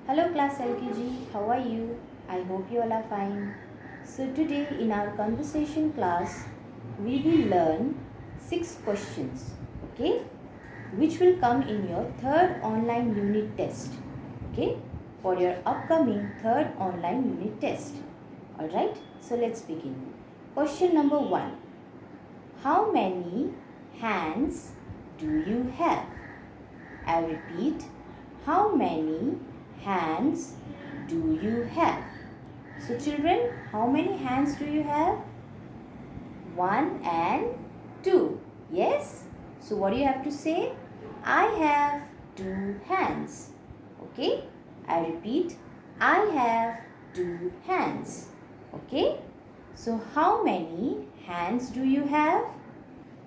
Hello class LKG, how are you? I hope you all are fine. So today in our conversation class, we will learn 6 questions, okay? Which will come in your third online unit test, okay? For your upcoming third online unit test. Alright, so let's begin. Question number 1. How many hands do you have? I repeat, how many hands do you have? So children, how many hands do you have? 1 and 2. Yes? So what do you have to say? I have 2 hands. Okay? I repeat, I have 2 hands. Okay? So how many hands do you have?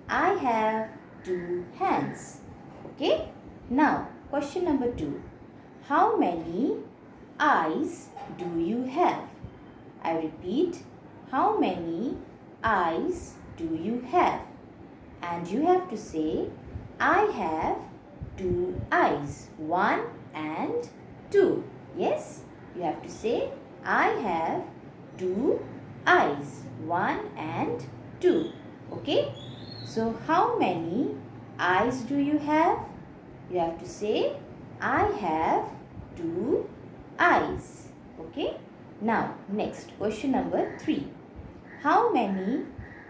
I have 2 hands. Okay? Now, question number 2. How many eyes do you have? I repeat, how many eyes do you have? And you have to say, I have 2 eyes. 1 and 2. Yes? You have to say, I have 2 eyes. 1 and 2. Okay? So, how many eyes do you have? You have to say, I have 2 eyes. Okay? Now, next, question number 3. How many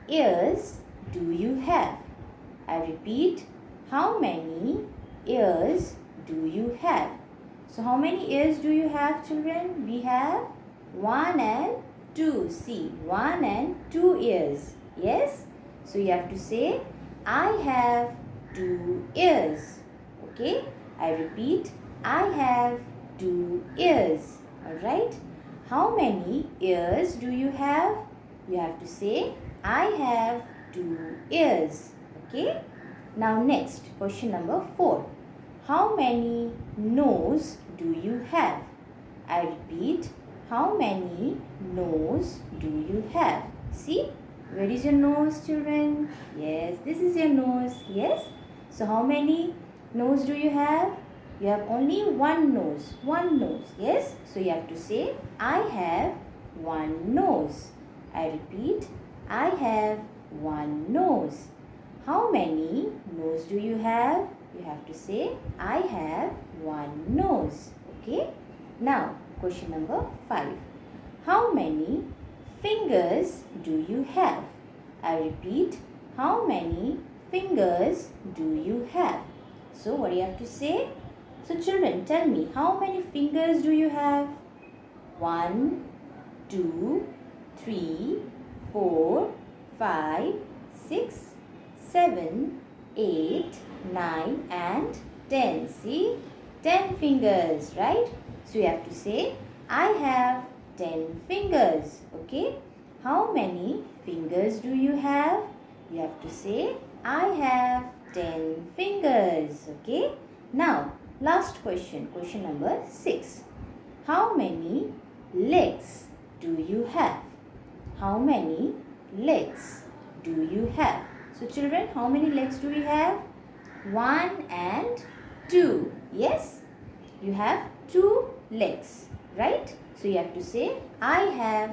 ears do you have? I repeat, how many ears do you have? So, how many ears do you have, children? We have 1 and 2. See, 1 and 2 ears. Yes? So, you have to say, I have 2 ears. Okay? I repeat, I have 2 ears. Alright? How many ears do you have? You have to say, I have 2 ears. Okay? Now next, question number 4. How many nose do you have? I repeat, how many nose do you have? See, where is your nose, children? Yes, this is your nose. Yes? So how many nose do you have? You have only one nose. One nose. Yes? So you have to say, I have one nose. I repeat, I have one nose. How many nose do you have? You have to say, I have one nose. Okay? Now, question number 5. How many fingers do you have? I repeat, how many fingers do you have? So, what do you have to say? So, children, tell me, how many fingers do you have? 1, 2, 3, 4, 5, 6, 7, 8, 9 and 10. See? 10 fingers, right? So you have to say, I have 10 fingers. Okay? How many fingers do you have? You have to say, I have 10 fingers. Okay? Now, last question. Question number 6. How many legs do you have? How many legs do you have? So children, how many legs do we have? 1 and 2. Yes? You have 2 legs, right? So you have to say, I have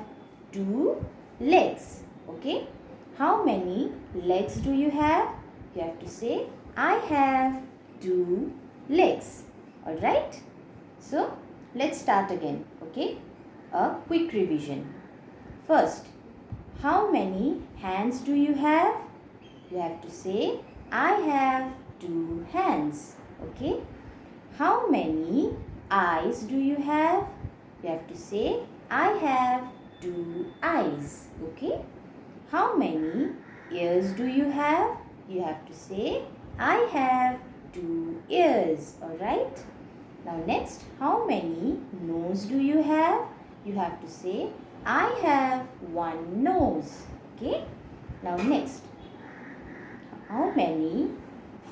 2 legs. Okay? How many legs do you have? You have to say, I have 2 legs. Alright? So, let's start again. Okay? A quick revision. First, how many hands do you have? You have to say, I have 2 hands. Okay? How many eyes do you have? You have to say, I have 2 eyes. Okay? How many ears do you have? You have to say, I have 2 ears. Alright? Now next, how many nose do you have? You have to say, I have 1 nose. Okay? Now next, how many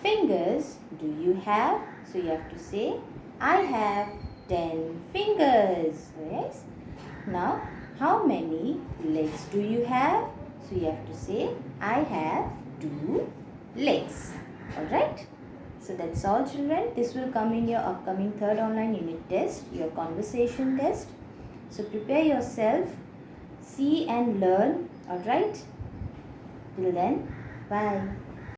fingers do you have? So you have to say, I have 10 fingers. Yes? Now, how many legs do you have? So you have to say, I have 2 legs. Alright? So that's all, children. This will come in your upcoming third online unit test, your conversation test. So prepare yourself, see and learn. Alright? Till then, bye.